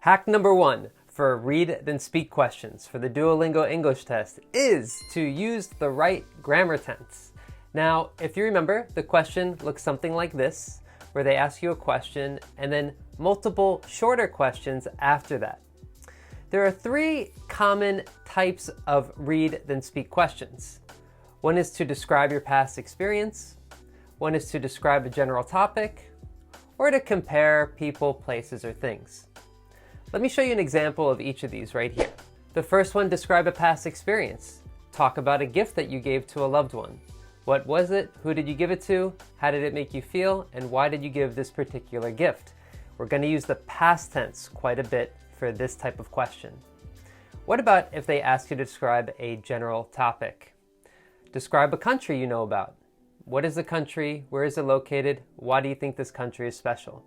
Hack number 1 for read then speak questions for the Duolingo English test is to use the right grammar tense. Now, if you remember, the question looks something like this, where they ask you a question and then multiple shorter questions after that. There are 3 common types of read then speak questions. One is to describe your past experience, one is to describe a general topic, or to compare people, places, or things. Let me show you an example of each of these right here. The first one, describe a past experience. Talk about a gift that you gave to a loved one. What was it? Who did you give it to? How did it make you feel? And why did you give this particular gift? We're going to use the past tense quite a bit for this type of question. What about if they ask you to describe a general topic? Describe a country you know about. What is the country? Where is it located? Why do you think this country is special?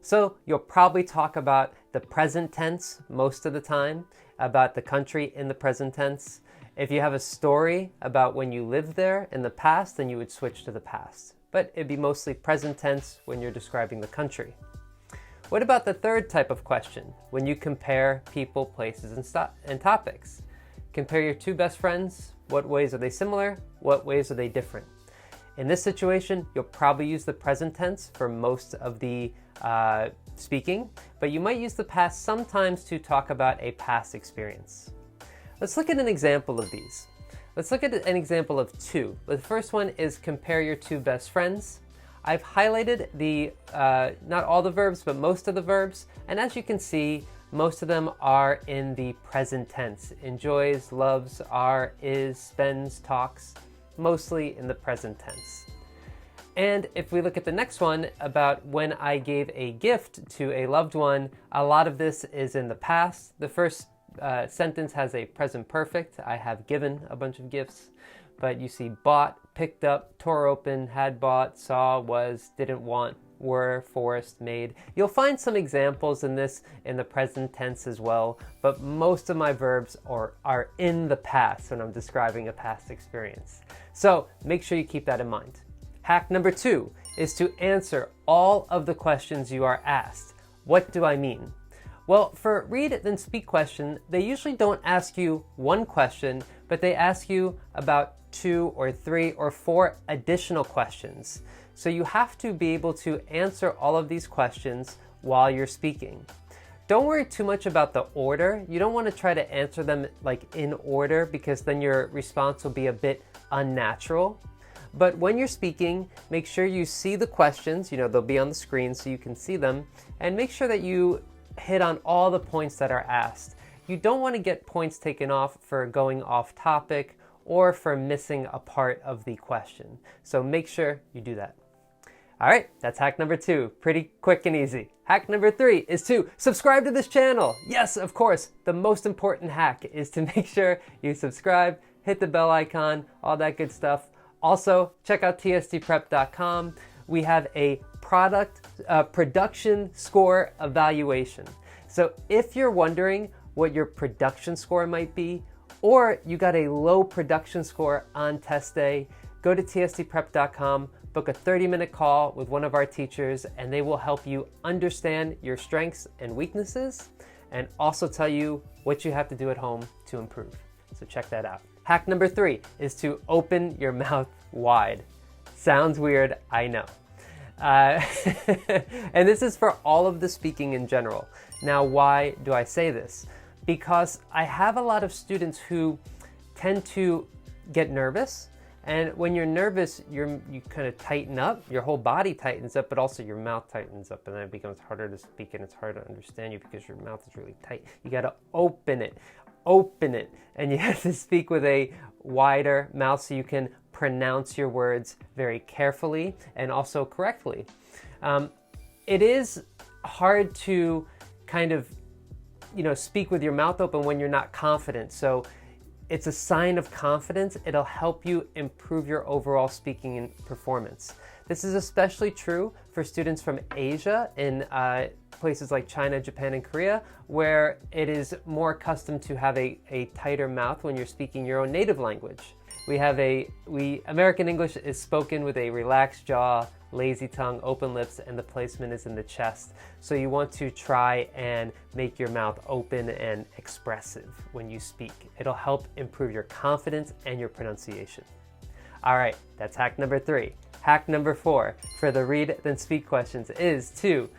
So you'll probably talk about the present tense most of the time, about the country in the present tense. If you have a story about when you lived there in the past, then you would switch to the past. But it'd be mostly present tense when you're describing the country. What about the third type of question, when you compare people, places, and topics? Compare your 2 best friends. What ways are they similar? What ways are they different? In this situation, you'll probably use the present tense for most of the speaking, but you might use the past sometimes to talk about a past experience. Let's look at an example of these. Let's look at an example of 2. The first one is compare your 2 best friends. I've highlighted the, not all the verbs, but most of the verbs, and as you can see, most of them are in the present tense. Enjoys, loves, are, is, spends, talks, mostly in the present tense. And if we look at the next one about when I gave a gift to a loved one, a lot of this is in the past. The first sentence has a present perfect. I have given a bunch of gifts, but you see bought, picked up, tore open, had bought, saw, was, didn't want, were, forced, made. You'll find some examples in this in the present tense as well, but most of my verbs are in the past when I'm describing a past experience. So make sure you keep that in mind. Hack number 2 is to answer all of the questions you are asked. What do I mean? Well, for read then speak question, they usually don't ask you 1 question, but they ask you about 2 or 3 or 4 additional questions. So you have to be able to answer all of these questions while you're speaking. Don't worry too much about the order. You don't want to try to answer them like in order, because then your response will be a bit unnatural. But when you're speaking, make sure you see the questions. They'll be on the screen so you can see them, and make sure that you hit on all the points that are asked. You don't want to get points taken off for going off topic or for missing a part of the question. So make sure you do that. All right, that's hack number 2. Pretty quick and easy. Hack number 3 is to subscribe to this channel. Yes, of course, the most important hack is to make sure you subscribe, hit the bell icon, all that good stuff. Also, check out tstprep.com. We have a production score evaluation. So if you're wondering what your production score might be, or you got a low production score on test day, go to tstprep.com, book a 30-minute call with one of our teachers, and they will help you understand your strengths and weaknesses, and also tell you what you have to do at home to improve. So check that out. Hack number 3 is to open your mouth wide. Sounds weird, I know. And this is for all of the speaking in general. Now, why do I say this? Because I have a lot of students who tend to get nervous. And when you're nervous, you kind of tighten up, your whole body tightens up, but also your mouth tightens up, and then it becomes harder to speak and it's hard to understand you because your mouth is really tight. You got to open it, and you have to speak with a wider mouth so you can pronounce your words very carefully and also correctly. It is hard to kind of, speak with your mouth open when you're not confident. So it's a sign of confidence. It'll help you improve your overall speaking and performance. This is especially true for students from Asia in places like China, Japan, and Korea, where it is more accustomed to have a tighter mouth when you're speaking your own native language. American English is spoken with a relaxed jaw, lazy tongue, open lips, and the placement is in the chest. So you want to try and make your mouth open and expressive when you speak. It'll help improve your confidence and your pronunciation. All right, that's hack number 3. Hack number 4 for the read then speak questions is to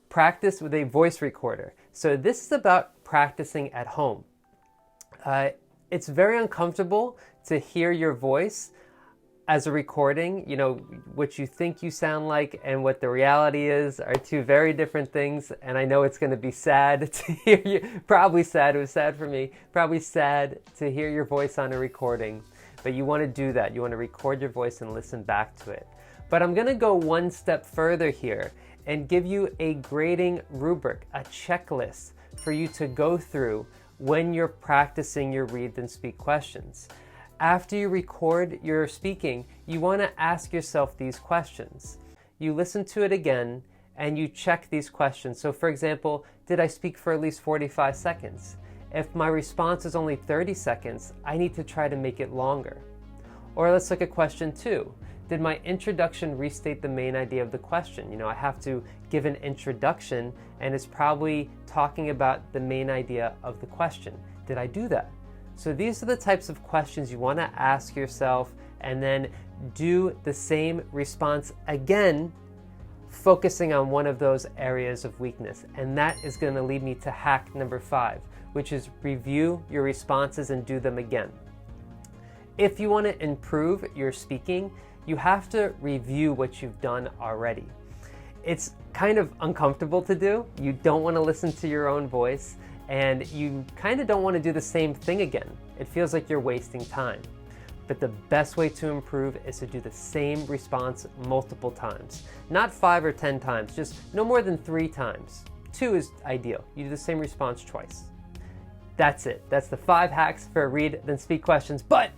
practice with a voice recorder. So this is about practicing at home. It's very uncomfortable to hear your voice as a recording. You know, what you think you sound like and what the reality is are two very different things. And I know it's going to be sad to hear you, probably sad, it was sad for me, probably sad to hear your voice on a recording. But you want to do that. You want to record your voice and listen back to it. But I'm going to go one step further here and give you a grading rubric, a checklist for you to go through when you're practicing your read then speak questions. After you record your speaking, you want to ask yourself these questions. You listen to it again and you check these questions. So for example, did I speak for at least 45 seconds? If my response is only 30 seconds, I need to try to make it longer. Or let's look at question 2. Did my introduction restate the main idea of the question? You know, I have to give an introduction and it's probably talking about the main idea of the question. Did I do that? So these are the types of questions you want to ask yourself and then do the same response again, focusing on one of those areas of weakness. And that is going to lead me to hack number 5, which is review your responses and do them again. If you want to improve your speaking, you have to review what you've done already. It's kind of uncomfortable to do. You don't want to listen to your own voice, and you kind of don't want to do the same thing again. It feels like you're wasting time. But the best way to improve is to do the same response multiple times. Not 5 or 10 times, just no more than 3 times. 2 is ideal. You do the same response twice. That's it. That's the 5 hacks for read then speak questions. But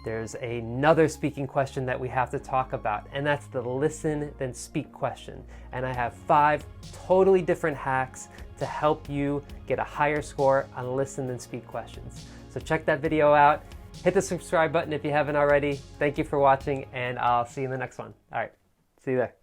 there's another speaking question that we have to talk about, and that's the listen then speak question. And I have 5 totally different hacks to help you get a higher score on listen then speak questions. So check that video out. Hit the subscribe button if you haven't already. Thank you for watching, and I'll see you in the next one. All right, see you there.